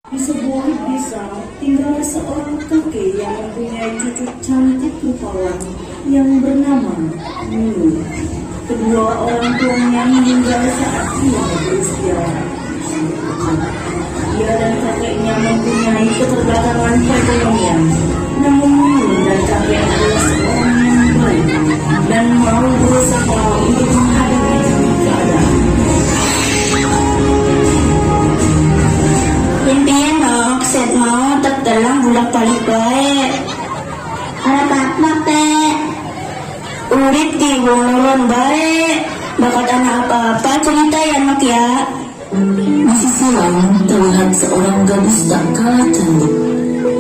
Di sebuah desa tinggal seorang kakek yang mempunyai cucu cantik rupawan yang bernama Nunu. Kedua orang tuanya meninggal saat ia berusia 10 tahun. Dia dan kakeknya mempunyai keterbatasan perekonomian. Namun Nunu dan kakek adalah seorang yang baik dan mau berusaha untuk menghadapi keadaan. Impian dong, set mau tertelang bulan balik baik. Harap apa teh? Urip di wong baik. Bakal anak apa-apa cerita ya nak ya. Masih silam terlihat seorang gadis tak kalah cantik.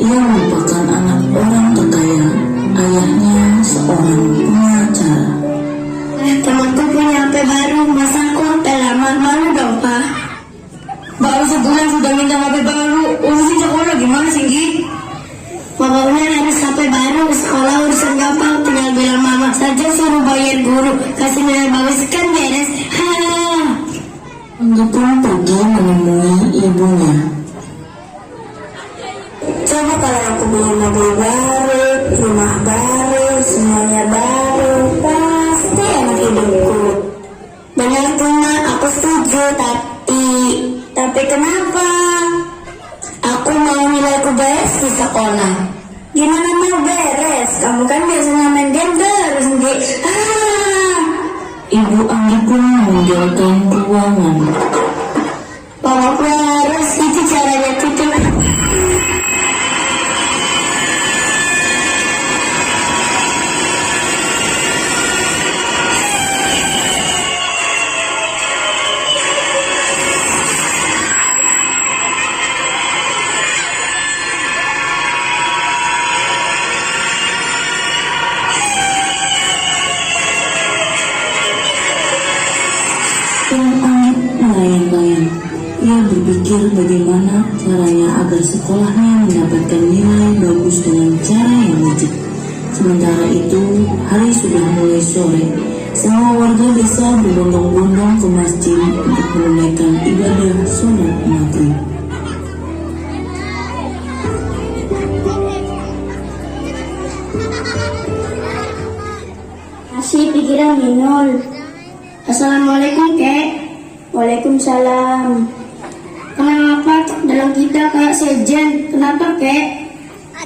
Ia merupakan anak orang terkaya. Ayahnya seorang pengacara. Temanku punya HP baru, masa aku HP lama, malu dong pak. Baru sebulan sudah minta HP baru. Urusin sekolah gimana sih, Gi? Pokoknya harus HP baru, sekolah urusan gampang, tinggal bilang mama saja suruh bayar guru, kasih nilai bagus kan beres. Anggi pun pergi menemui ibunya. Coba kalau aku beli mobil baru, rumah baru, semuanya baru, pasti enak hidupku. Benar Tuna, aku setuju, tapi kenapa? Aku mau nilaiku beres di sekolah. Gimana mau beres? Kamu kan biasanya main game terus, Nggih. Ibu Anggi pun meninggalkan ruangan. Pokoknya harus itu caranya cucu. Dan Anggi melayang-layang. Ia berpikir bagaimana caranya agar sekolahnya mendapatkan nilai bagus dengan cara yang wajib. Sementara itu, hari sudah mulai sore. Semua warga desa berbondong-bondong ke masjid untuk menunaikan ibadah sholat maghrib. Masih pikiran Minul. Assalamualaikum kek. Waalaikumsalam. Kenapa dalam kita kayak sejen? Kenapa kek?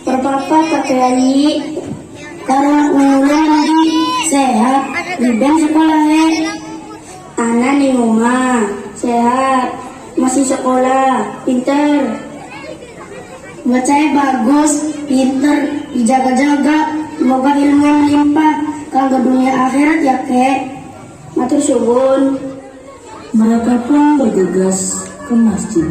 Berpapa kakek Ali. Karena ulun di sehat. Liban sekolah anak di rumah sehat. Masih sekolah. Pinter. Buat saya bagus. Pinter. Dijaga-jaga. Semoga ilmu yang melimpah. Kanggo dunia akhirat ya kek. Matur suwun. Mereka pun bergegas ke masjid.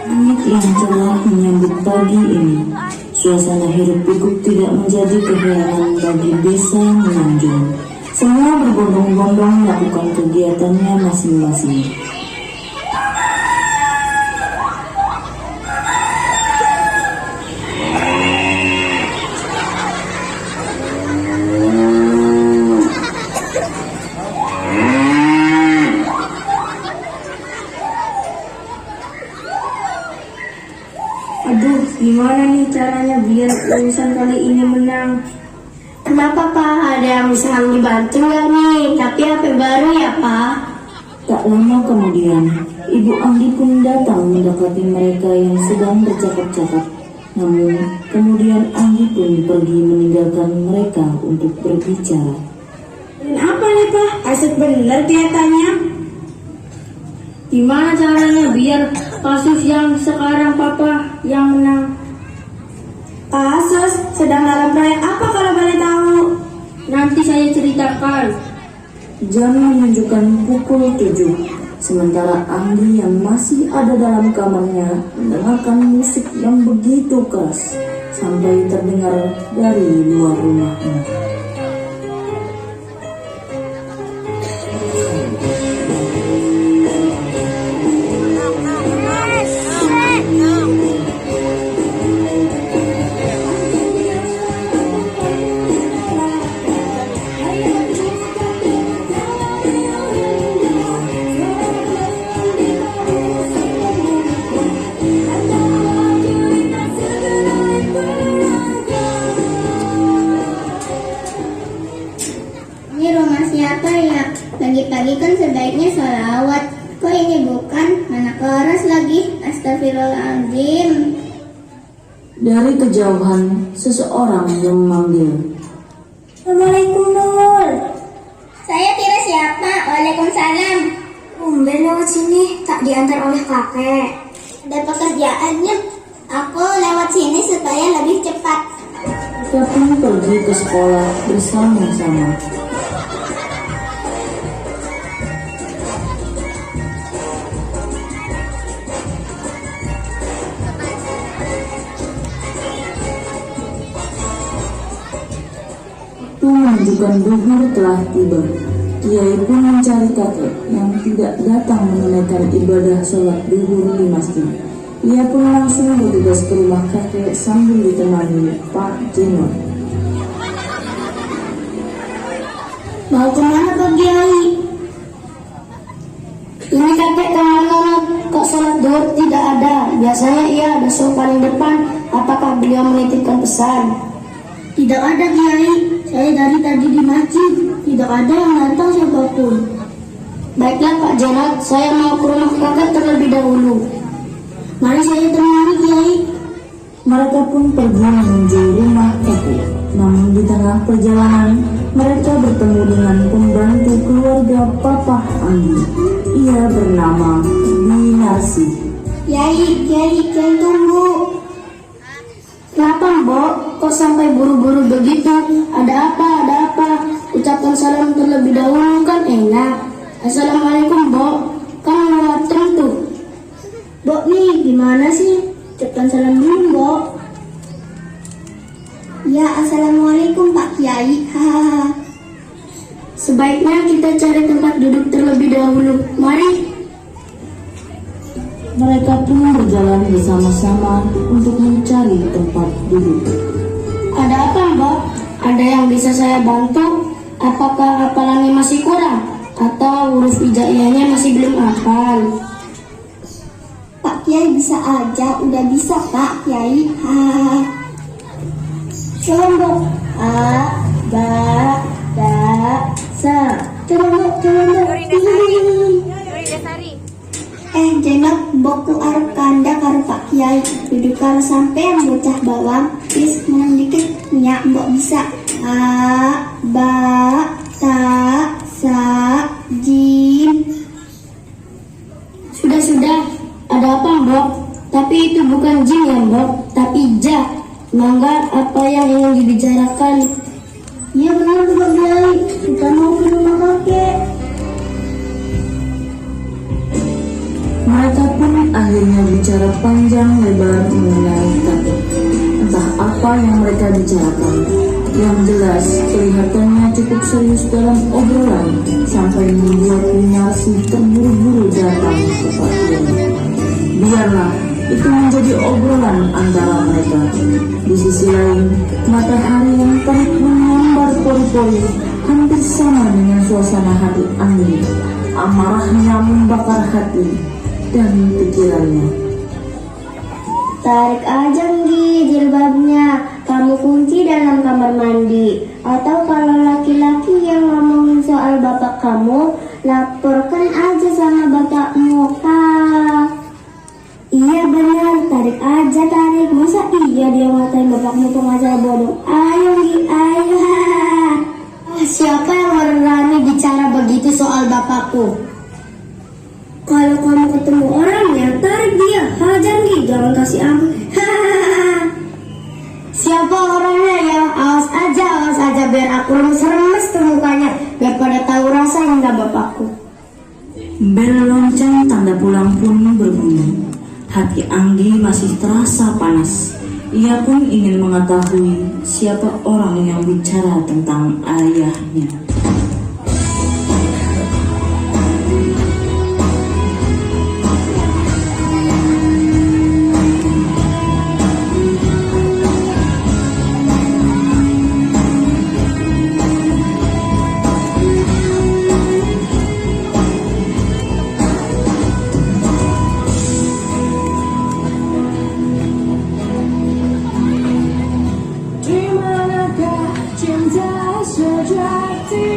Langit yang cerah menyambut pagi ini. Suasana hiruk pikuk tidak menjadi keherangan bagi desa Menanjung. Semua berbondong-bondong melakukan kegiatannya masing-masing. Aduh, gimana nih caranya biar urusan kali ini menang? Kenapa Pak? Ada yang bisa dibantu nggak nih? Tapi HP baru ya Pak? Tak lama kemudian, Ibu Anggi pun datang mendekati mereka yang sedang bercakap-cakap. Namun, kemudian Anggi pun pergi meninggalkan mereka untuk berbicara. Apa nih Pak? Asik bener kelihatannya. Gimana caranya biar kasus yang sekarang Papa yang menang? Kasus? Sedang dalam proyek apa kalau boleh tahu? Nanti saya ceritakan. Jam menunjukkan pukul 7. Sementara Anggi yang masih ada dalam kamarnya mendengarkan musik yang begitu keras sampai terdengar dari luar rumahnya. Waras lagi, astagfirullahaladzim. Dari kejauhan, seseorang yang memanggil. Assalamualaikum Nur. Saya kira siapa? Waalaikumsalam. Tumben lewat sini, tak diantar oleh kakek. Ada pekerjaannya. Aku lewat sini supaya lebih cepat. Mereka pun pergi ke sekolah bersama-sama. Waktu menunjukkan duhur telah tiba. Kiai pun mencari kakek yang tidak datang menunaikan ibadah sholat duhur di masjid. Ia pun langsung bergegas ke rumah kakek sambil ditemani Pak Jeno. Mau kemana Pak Kiai? Ini kakek kemana? Kok sholat duhur tidak ada? Biasanya ia ada sholat paling depan. Apakah beliau menitipkan pesan? Tidak ada Kiai. Saya dari tadi di masjid. Tidak ada yang datang siapapun. Baiklah Pak Jenat, saya mau ke rumah kakek terlebih dahulu. Mari saya temani Kiai. Mereka pun pergi menuju rumah kakek. Namun di tengah perjalanan, mereka bertemu dengan pembantu keluarga Papa Anggi. Ia bernama Binarsi. Kiai tunggu. Kenapa Mbok? Kok sampai buru-buru begitu? Ada apa? Ucapkan salam terlebih dahulu kan enak. Assalamualaikum Mbok. Kan lewat tentu. Mbok nih gimana sih? Ucapkan salam dulu Mbok. Ya assalamualaikum Pak Kiai. Hahaha. Sebaiknya kita cari tempat duduk terlebih dahulu. Mari. Mereka pun berjalan bersama-sama untuk mencari tempat duduk. Ada apa Mbak? Ada yang bisa saya bantu? Apakah hafalannya masih kurang? Atau huruf hijaiyahnya masih belum hafal? Pak Kiai bisa aja, udah bisa Pak Kiai. Coba Mbak. A, ba, da, sa. Coba Mbak. Jenok boku arep kanda karo Pak Kiai. Duduk karo sampean bocah bawang. Wis menang dikit nyak mbok bisa. A, ba, ta, sa, jim. Sudah. Ada apa Mbok? Tapi itu bukan jim ya Mbok, tapi ja. Mangga apa yang ingin dibicarakan? Iya benar Pak Kiai. Kita mau ke rumah kakek. Mereka pun akhirnya bicara panjang lebar mengenai kakek. Entah apa yang mereka bicarakan. Yang jelas kelihatannya cukup serius dalam obrolan sampai membuat Binarsi terburu-buru datang ke Pak Kiai. Biarlah itu menjadi obrolan antara mereka. Di sisi lain, matahari yang terik menyambar pori-pori hampir sama dengan suasana hati Anggi. Amarahnya membakar hati dan pikirannya. Tarik aja Nggi jilbabnya. Kamu kunci dalam kamar mandi. Atau kalau laki-laki yang ngomongin soal bapak kamu, laporkan aja sama bapakmu. Iya benar, tarik aja tarik. Masa iya dia ngatain bapakmu pengacara bodoh? Ayo Nggi, ayo. Siapa yang berani bicara begitu soal bapakku? Kalau kamu ketemu orangnya, tarik dia, hajar Nggi, jangan kasih ampun. Siapa orangnya ya? Awas aja biar aku remes-remes tuh mukanya, biar pada tahu rasa hingga bapakku. Bel lonceng tanda pulang pun berbunyi. Hati Anggi masih terasa panas. Ia pun ingin mengetahui siapa orang yang bicara tentang ayahnya. Di manakah cinta sejati?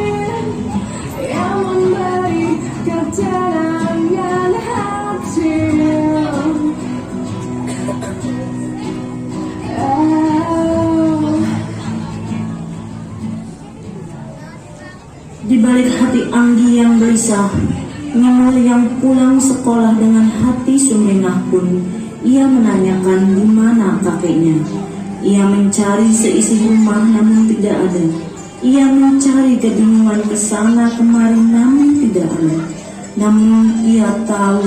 kisah Minul yang pulang sekolah dengan hati sumringah pun ia menanyakan di mana kakeknya. Ia mencari seisi rumah namun tidak ada. Ia mencari kebingungan ke sana kemari namun tidak ada. Namun ia tahu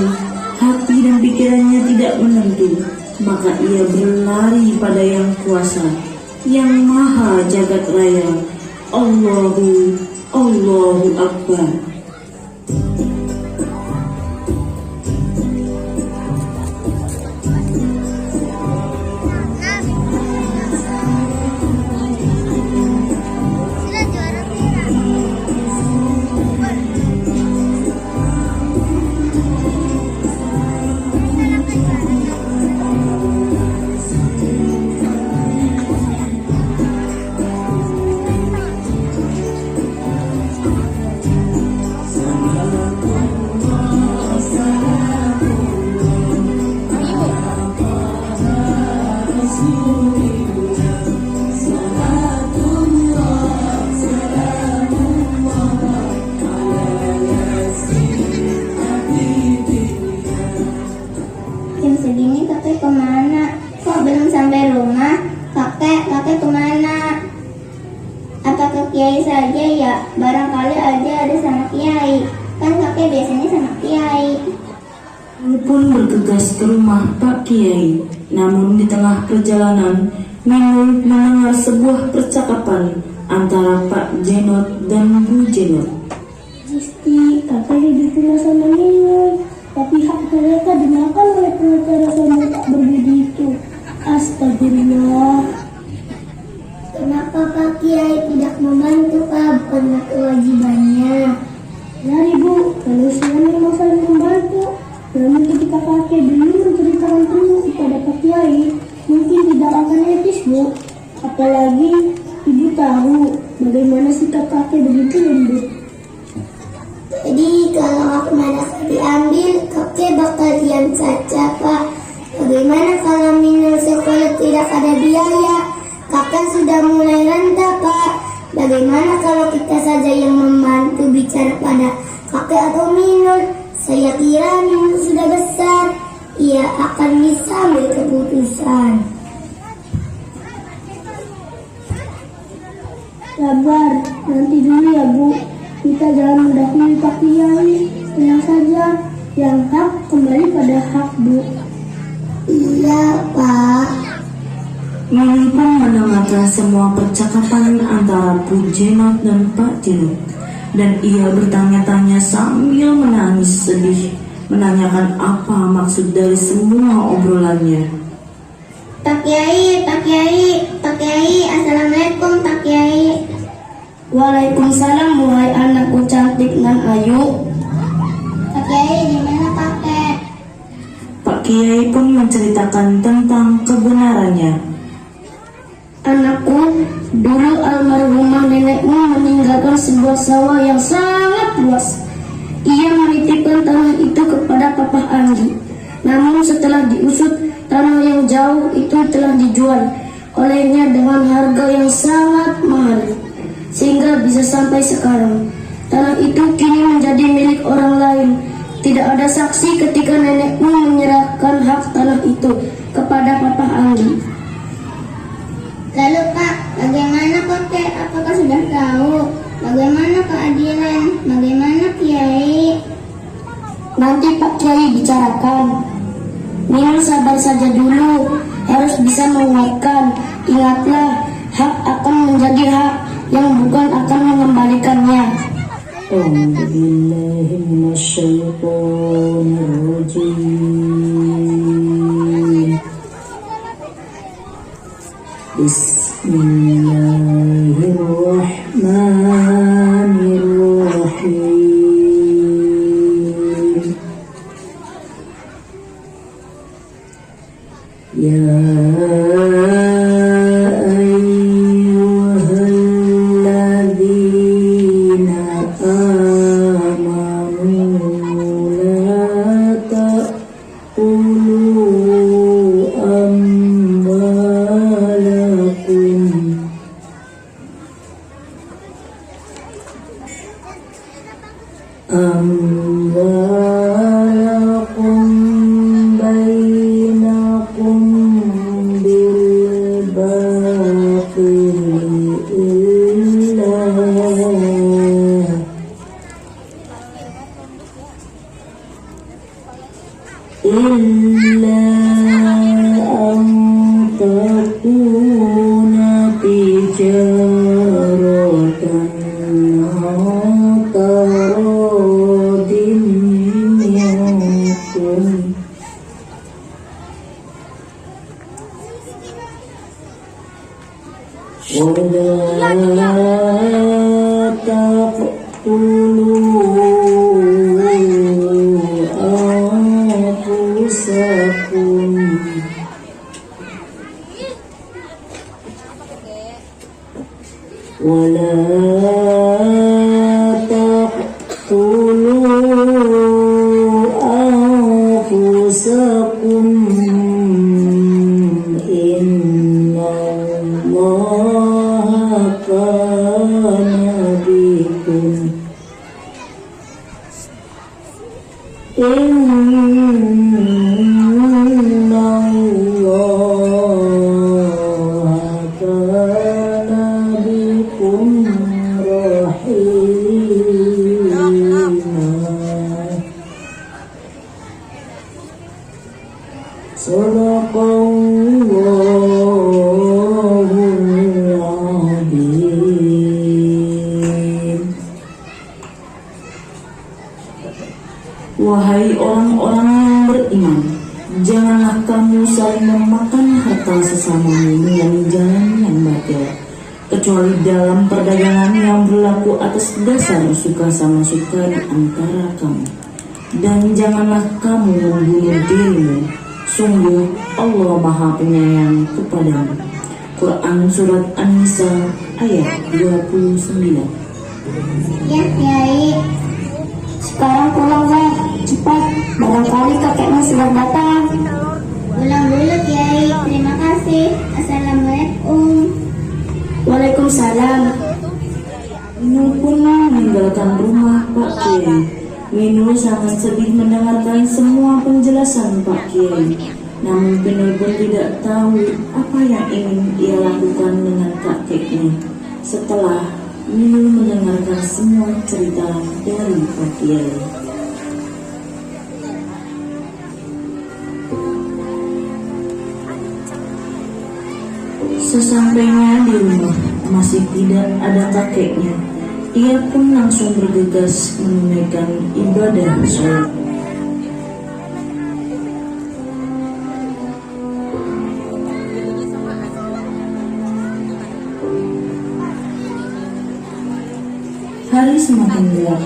hati dan pikirannya tidak menentu. Maka ia berlari pada yang kuasa, yang maha jagat raya. Allahu Akbar. Jam segini kakek kemana? Kok belum sampai rumah? Kakek kemana? Apa ke Kiai saja ya? Barangkali aja ada sama Kiai. Kan kakek biasanya sama Kiai. Minul pun bergegas ke rumah Pak Kiai. Namun di tengah perjalanan, Minul mendengar sebuah percakapan antara Pak Jenot dan Bu Jenot. Gusti, kakek hidup sama Minul. Tapi hak mereka dimakan oleh pengacara sama tak berbudi itu. Astagfirullah. Kenapa Pak Kiai tidak membantu Kak? Bukan kewajibannya. Ya Ibu, kalau suami mau saling membantu. Namun ketika kakek belum menceritakan penuh kepada Pak Kiai, mungkin tidak akan etis Bu. Apalagi Ibu tahu bagaimana sikap kakek begitu lembut. Jadi kalau aku merasa diambil, kakek bakal diam saja Pak. Bagaimana kalau Minul sekolah tidak ada biaya? Kakek sudah mulai renta Pak. Bagaimana kalau kita saja yang membantu bicara pada kakek atau Minul? Saya kira Minul sudah besar, ia akan bisa ambil keputusan. Sabar, nanti dulu ya Bu. Kita jangan mendahului Pak Kiai. Tenang saja, yang hak kembali pada hak Bu. Iya Pak. Minul pun mendengarkan semua percakapan antara Bu Jenot dan Pak Jenot. Dan ia bertanya-tanya sambil menangis sedih, menanyakan apa maksud dari semua obrolannya. Pak Kiai, Assalamualaikum Pak Kiai. Waalaikumsalam wahai anakku cantik nan ayu. Pak Kiai, di mana kakek? Pak Kiai pun menceritakan tentang kebenarannya. Anakku, dulu almarhumah nenekmu meninggalkan sebuah sawah yang sangat luas. Ia menitipkan tanah itu kepada Papa Anggi. Namun setelah diusut, tanah yang jauh itu telah dijual olehnya dengan harga yang sangat mahal, sehingga bisa sampai sekarang. Tanah itu kini menjadi milik orang lain. Tidak ada saksi ketika nenekmu menyerahkan hak tanah itu kepada Papa Anggi. Lalu Pak, bagaimana kakek? Apakah sudah tahu? Bagaimana keadilan? Bagaimana Kiai? Nanti Pak Kiai bicarakan. Minul sabar saja dulu, harus bisa menguatkan. Ingatlah, hak akan menjadi hak, yang bukan akan mengembalikannya. A'udzubillahi minasyaitonirrajim. Bismillahirrahmanirrahim. Ya ayyuhalladzina amanu la ta'kulu amwalakum إلا أن تكون تجارة عن تراض منكم ولا تقتلوا أنفسكم إن الله كان بكم رحيما. Sadaqallahul Azim. Wahai orang-orang yang beriman, janganlah kamu saling memakan harta sesamamu dengan jalan yang batil, kecuali dalam perdagangan yang berlaku atas dasar suka sama suka di antara kamu. Dan janganlah kamu membunuh dirimu. Sungguh Allah Maha Penyayang kepadamu. Quran Surat An-Nisa ayat 29. Ya, Kiai. Sekarang pulang, Zah. Cepat, barangkali kakekmu sudah datang. Pulang dulu, Kiai. Terima kasih. Assalamualaikum. Waalaikumsalam. Minul pun meninggalkan rumah Pak Kiai. Minul sangat sedih mendengarkan semua penjelasan Pak Kiai. Namun Minul pun tidak tahu apa yang ingin ia lakukan dengan kakeknya. Setelah Minul mendengarkan semua cerita dari Pak Kiai. Sesampainya di rumah masih tidak ada kakeknya. Ia pun langsung bergegas menunaikan ibadah sholat. Hari semakin gelap.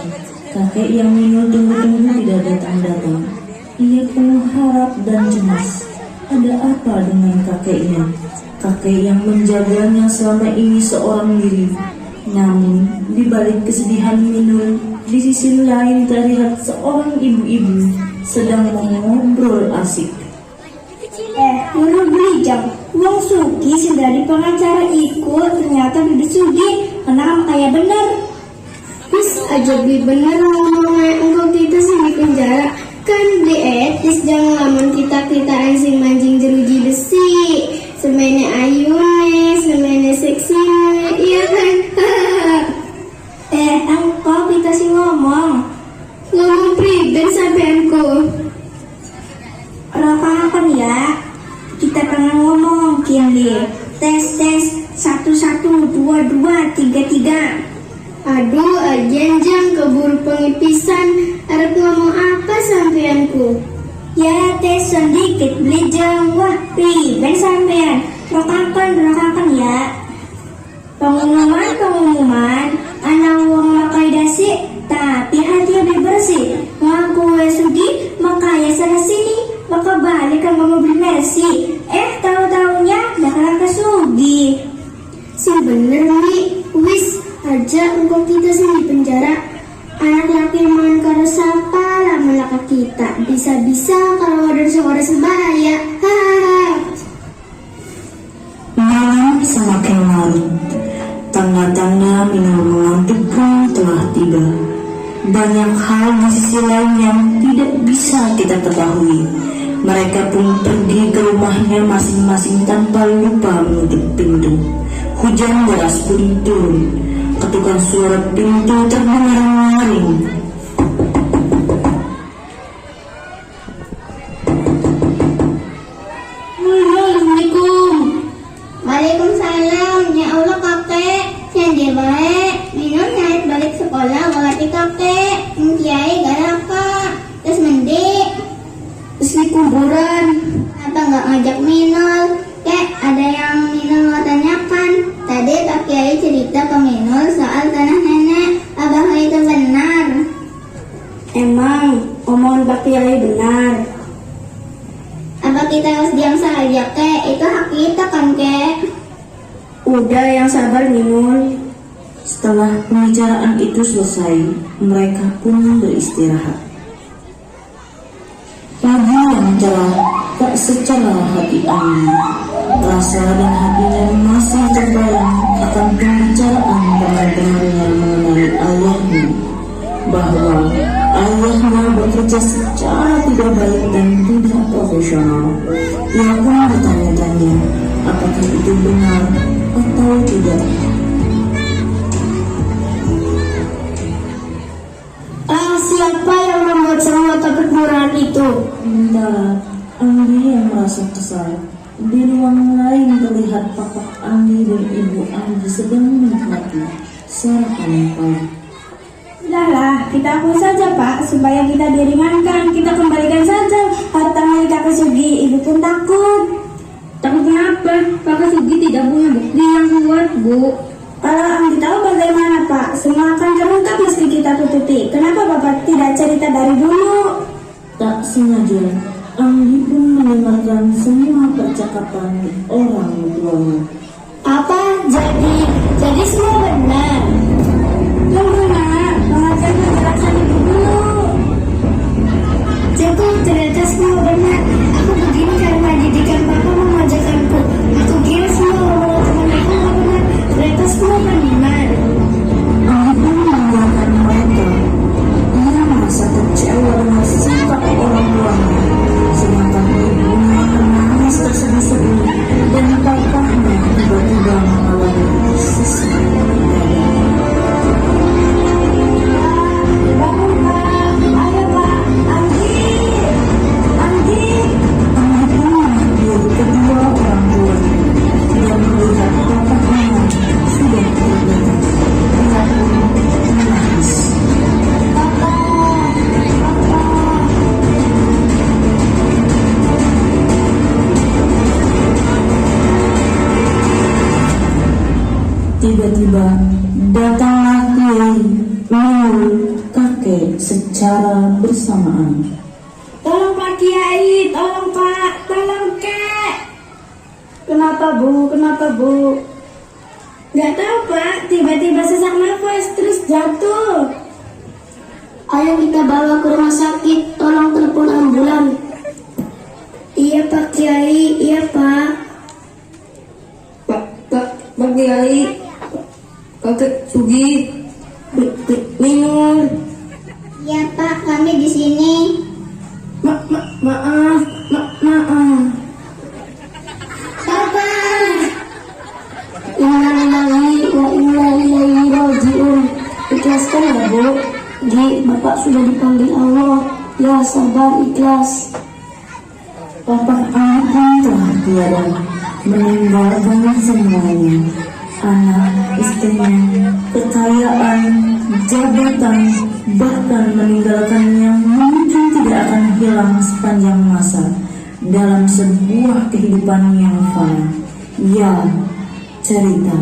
Kakek yang Minul tunggu-tunggu tidak datang-datang. Ia penuh harap dan cemas. Ada apa dengan kakeknya? Kakek yang menjaganya selama ini seorang diri. Namun, di balik kesedihan Minul, di sisi lain terlihat seorang ibu-ibu sedang mengobrol asik. Menurut beli jam, uang Sugi dari pengacara ikut, ternyata duduk Sugi, karena kaya bener. Bis aja beli bener ngomongnya engkau kita sih di penjara. Kan beli etis jangan lamun kita-kitaan sing mancing jeruji besi. Semene ayune, semene seksine, iya kan? Engkau kita sih ngomong. Ngomong priben sampeanku. Rakakan ya. Kita pengen ngomong kian di tes 1 1 2 2 3 3. Aduh, ajenjang keburu pengipisan. Arep ngomong apa sampeanku? Ya tes sedikit beli jam. Wah priben sampean. Rakakan ya. Pengumuman anak uang makai dasi tapi hati lebih bersih. Ngaku Sugi makanya sana sini maka balik ke mobil Mercy. Tahu-tahunya bakalan ke Sugi. Si bener nih, wis aja engkau kita sih di penjara. Anak laki mangan karo sapa lama laka kita. Bisa-bisa kalau ada seorang sebaya. Hahaha. Malam semakin larut. Tanda-tanda Minul mengantuk pun telah tiba. Banyak hal di sisi lain yang tidak bisa kita ketahui. Mereka pun pergi ke rumahnya masing-masing tanpa lupa menutup pintu. Hujan deras pun turun. Ketukan suara pintu terdengar nyaring. kakek, Kiai galak terus mendek. Terus di kuburan. Kenapa nggak ngajak Minul? Kek, ada yang Minul mau tanyakan. Tadi Kak Kiai cerita ke Minul soal tanah nenek. Apakah itu benar? Emang omongan Pak Kiai benar. Apa kita harus diam saja, Kek? Itu hak kita kan, Kek? Udah yang sabar Minul. Setelah pembicaraan itu selesai, mereka pun beristirahat. Pagi yang cerah tak secara hati Ani. Rasa dan hatinya masih terbayang akan pembicaraan teman-temannya mengenai ayahnya, bahwa ayahnya bekerja secara tidak baik dan tidak profesional. Ia pun bertanya-tanya apakah itu benar atau tidak. Siapa yang membuat semua topik murahan itu? Sementara Andi yang merasa kesal. Di ruang lain terlihat papa Andi dan ibu Andi sedang menikmati sarapan yang pahit. Sudahlah, kita akui saja Pak, supaya kita diringankan. Kita kembalikan saja harta milik Kakak Sugi. Ibu pun takut. Takut kenapa? Kakak Sugi tidak punya bukti yang kuat, Bu. Kalau Andi tahu bagaimana Pak, semua akan terungkap mesti kita tutupi. Kenapa Bapak tidak cerita dari dulu? Tak sengaja, Andi pun mendengarkan semua percakapan orang tuanya. Apa? Jadi semua benar. Tunggu nak, mengajar penjelasan ibu dulu. Cukup, ternyata semua benar. Aku begini karena didikan papa memajakanku. Aku kira semua omongan teman aku nggak benar. Ternyata semua benar. Andi pun mendengarkan mereka. Ia merasa kecewa dengan sikap orang tuanya, sedangkan ibunya menangis terseduh-seduh dan papahnya tiba-tiba mengalami sesak dada. Bangun Pak, ayo Pak, Andi. Andi pun memanggil kedua orang tuanya dan melihat papahnya sudah tergeletak. Ia pun menangis. Tiba-tiba datanglah Kiai, Minul, kakek secara bersamaan. Tolong Pak Kiai, tolong Pak, tolong Kek. Kenapa Bu? Kenapa Bu? Gak tahu Pak, tiba-tiba sesak nafas terus jatuh. Ayo kita bawa ke rumah sakit. Tolong telepon ambulan. Iya Pak Kiai, iya Pak. Pak Kiai, Kakek Sugi. Minul. Ya Pak, kami di sini. Maaf. Papa. Innalillahi wa inna ilaihi raji'un. Ikhlaskan ya Bu. Gi, Bapak sudah dipanggil Allah. Ya sabar, ikhlas. Papa Andi pun telah tiada, meninggalkan semuanya. Anak, istrinya, kekayaan, jabatan, bahkan meninggalkan yang mungkin tidak akan hilang sepanjang masa dalam sebuah kehidupan yang fana. Ya, cerita.